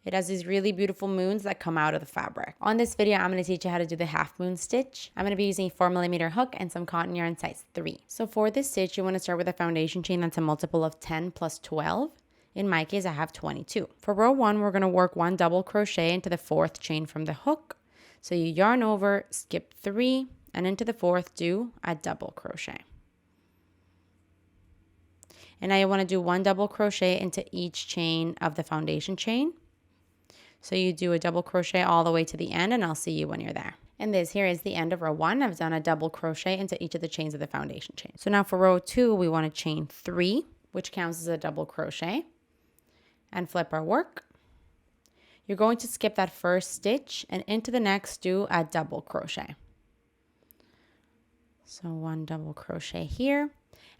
It has these really beautiful moons that come out of the fabric. On this video, I'm going to teach you how to do the half moon stitch. I'm going to be using a 4mm hook and some cotton yarn size 3. So for this stitch, you want to start with a foundation chain that's a multiple of 10 plus 12. In my case, I have 22. For row 1, we're going to work 1 double crochet into the 4th chain from the hook. So you yarn over, skip 3, and into the 4th, do a double crochet. And now you want to do 1 double crochet into each chain of the foundation chain. So you do a double crochet all the way to the end, and I'll see you when you're there. And this here is the end of row 1. I've done a double crochet into each of the chains of the foundation chain. So now for row 2, we want to chain 3, which counts as a double crochet, and flip our work. You're going to skip that first stitch, and into the next, do a double crochet. So 1 double crochet here.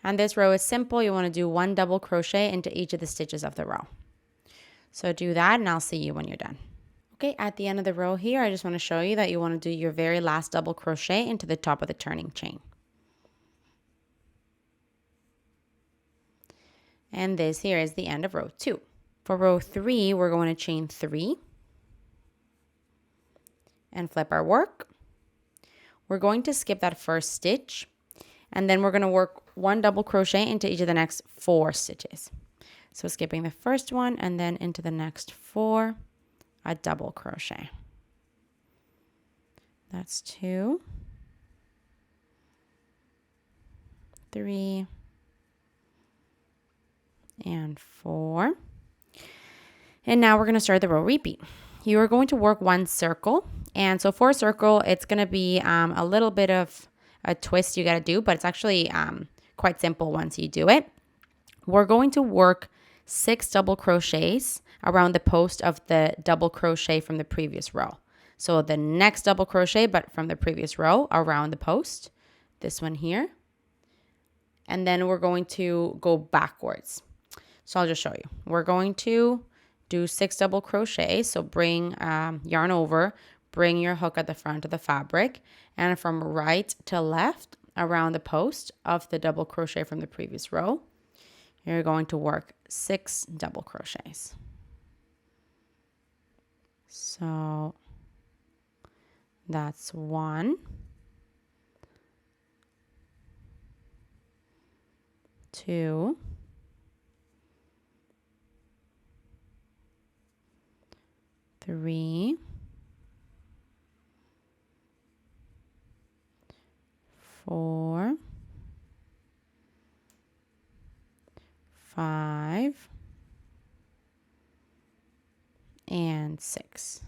And this row is simple. You want to do 1 double crochet into each of the stitches of the row. So do that, and I'll see you when you're done. Okay, at the end of the row here, I just want to show you that you want to do your very last double crochet into the top of the turning chain. And this here is the end of row 2. For row 3, we're going to chain 3 and flip our work. We're going to skip that first stitch, and then we're going to work 1 double crochet into each of the next 4 stitches. So skipping the first one, and then into the next 4, a double crochet. That's 2, 3, and 4. And now we're going to start the row repeat. You are going to work 1 circle. And so for a circle, it's going to be a little bit of a twist you got to do, but it's actually quite simple once you do it. We're going to work 6 double crochets around the post of the double crochet from the previous row. So the next double crochet, but from the previous row around the post, this one here. And then we're going to go backwards. So I'll just show you. We're going to do 6 double crochets. So bring yarn over, bring your hook at the front of the fabric, and from right to left around the post of the double crochet from the previous row, you're going to work 6 double crochets. So that's 1, 2, 3, 4, 5, and 6.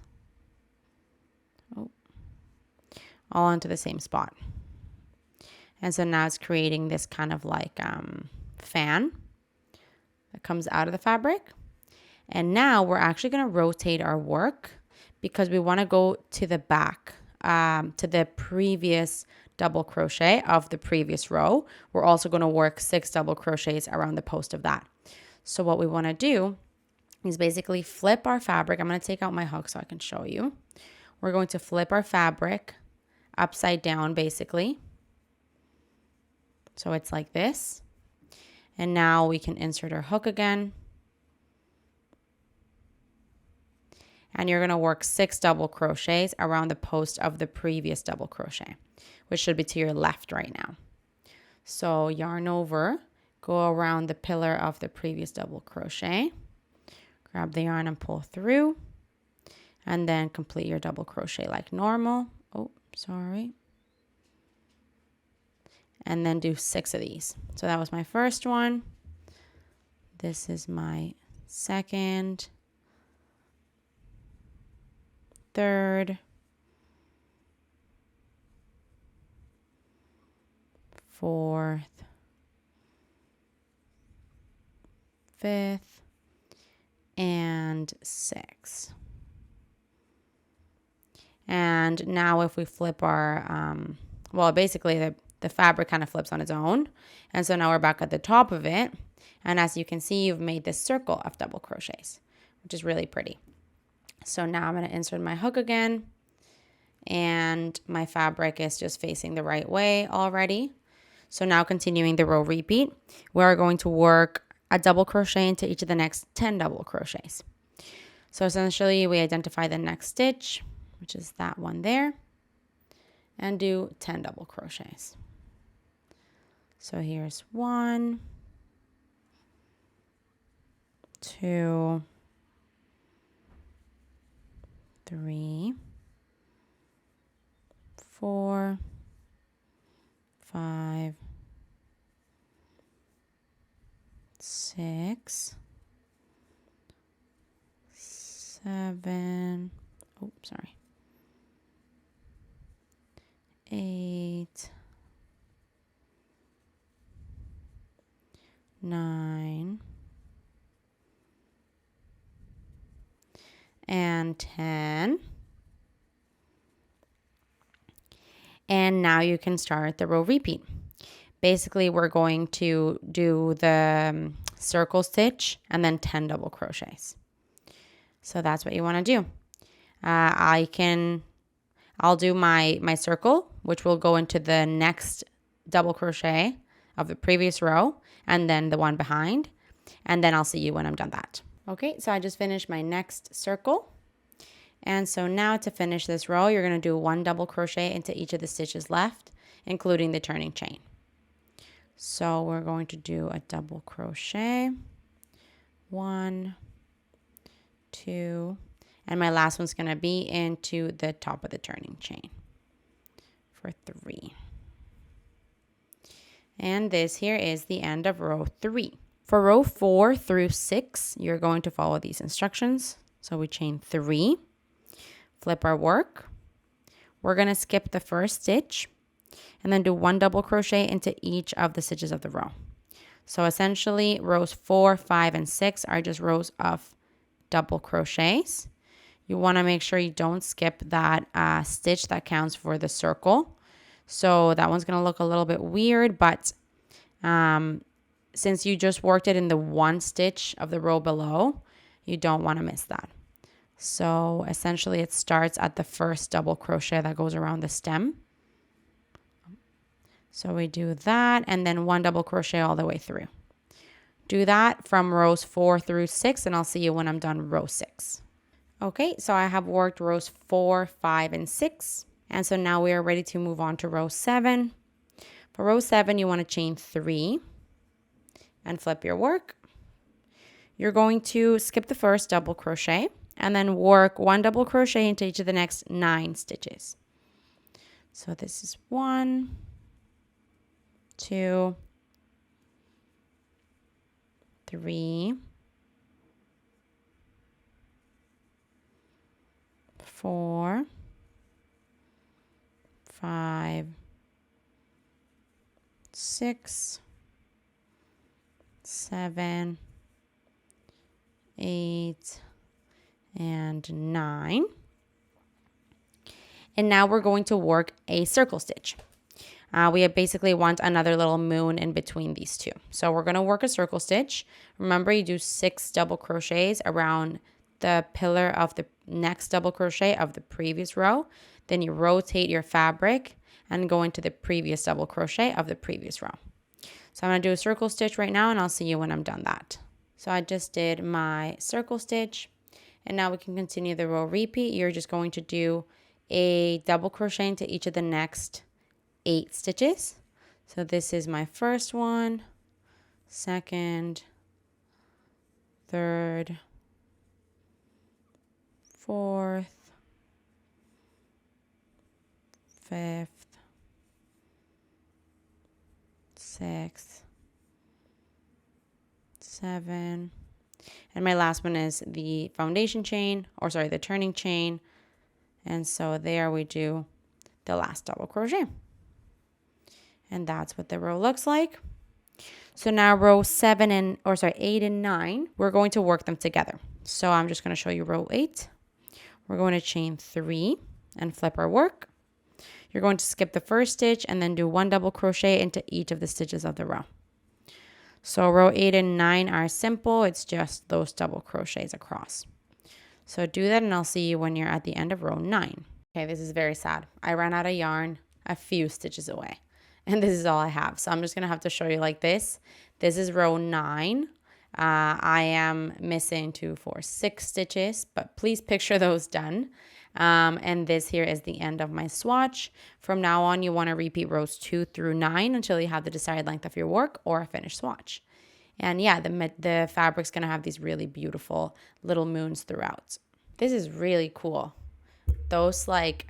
Oh, all onto the same spot. And so now it's creating this kind of like fan that comes out of the fabric. And now we're actually going to rotate our work because we want to go to the back, to the previous double crochet of the previous row. We're also going to work 6 double crochets around the post of that. So what we want to do is basically flip our fabric. I'm going to take out my hook so I can show you. We're going to flip our fabric upside down basically. So it's like this. And now we can insert our hook again. And you're going to work 6 double crochets around the post of the previous double crochet, which should be to your left right now. So yarn over, go around the pillar of the previous double crochet, grab the yarn and pull through, and then complete your double crochet like normal. Oh, sorry. And then do 6 of these. So that was my first one. This is my second, third, fourth, fifth, and sixth. And now if we flip our, well, basically the fabric kind of flips on its own. And so now we're back at the top of it. And as you can see, you've made this circle of double crochets, which is really pretty. So now I'm going to insert my hook again, and my fabric is just facing the right way already. So now continuing the row repeat, we are going to work a double crochet into each of the next 10 double crochets. So essentially we identify the next stitch, which is that one there, and do 10 double crochets. So here's 1, 2, 3, 4, 5, 6, 7, 8, 9, and 10. And now you can start the row repeat. Basically, we're going to do the circle stitch and then 10 double crochets. So that's what you want to do. I'll do my circle, which will go into the next double crochet of the previous row and then the one behind. And then I'll see you when I'm done that. Okay, so I just finished my next circle. And so now to finish this row, you're going to do 1 double crochet into each of the stitches left, including the turning chain. So we're going to do a double crochet, 1, 2, and my last one's going to be into the top of the turning chain for 3. And this here is the end of row 3. For row 4 through 6, you're going to follow these instructions. So we chain 3, flip our work. We're going to skip the first stitch and then do 1 double crochet into each of the stitches of the row. So essentially rows 4, 5, and 6 are just rows of double crochets. You want to make sure you don't skip that stitch that counts for the circle. So that one's going to look a little bit weird, but since you just worked it in the one stitch of the row below, you don't want to miss that. So essentially it starts at the first double crochet that goes around the stem. So we do that and then 1 double crochet all the way through. Do that from rows 4 through 6 and I'll see you when I'm done row 6. Okay, so I have worked rows 4, 5, and 6. And so now we are ready to move on to row 7. For row 7, you want to chain 3 and flip your work. You're going to skip the first double crochet and then work 1 double crochet into each of the next 9 stitches. So this is 1, 2, 3, 4, 5, 6, 7, 8, and 9. And now we're going to work a circle stitch. We basically want another little moon in between these two. So we're going to work a circle stitch. Remember, you do 6 double crochets around the pillar of the next double crochet of the previous row. Then you rotate your fabric and go into the previous double crochet of the previous row. So I'm going to do a circle stitch right now and I'll see you when I'm done that. So I just did my circle stitch and now we can continue the row repeat. You're just going to do a double crochet into each of the next 8 stitches. So this is my first one, second, third, fourth, fifth, sixth, 7, and my last one is the foundation chain, or sorry, the turning chain. And so there we do the last double crochet. And that's what the row looks like. So now row 8 and 9, we're going to work them together. So I'm just going to show you row 8. We're going to chain 3 and flip our work. You're going to skip the first stitch and then do 1 double crochet into each of the stitches of the row. So row 8 and 9 are simple. It's just those double crochets across. So do that and I'll see you when you're at the end of row 9. Okay, this is very sad. I ran out of yarn a few stitches away. And this is all I have. So I'm just going to have to show you like this. This is row 9. I am missing 2, 4, 6 stitches, but please picture those done. And this here is the end of my swatch. From now on, you want to repeat rows 2 through 9 until you have the desired length of your work or a finished swatch. And yeah, the fabric's going to have these really beautiful little moons throughout. This is really cool. Those like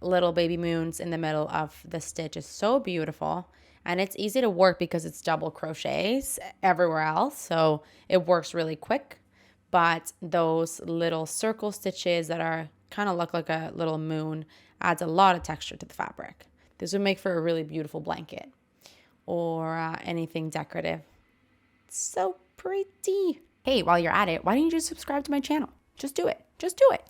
little baby moons in the middle of the stitch is so beautiful. And it's easy to work because it's double crochets everywhere else. So it works really quick. But those little circle stitches that are kind of look like a little moon adds a lot of texture to the fabric. This would make for a really beautiful blanket or anything decorative. It's so pretty. Hey, while you're at it, why don't you just subscribe to my channel? Just do it. Just do it.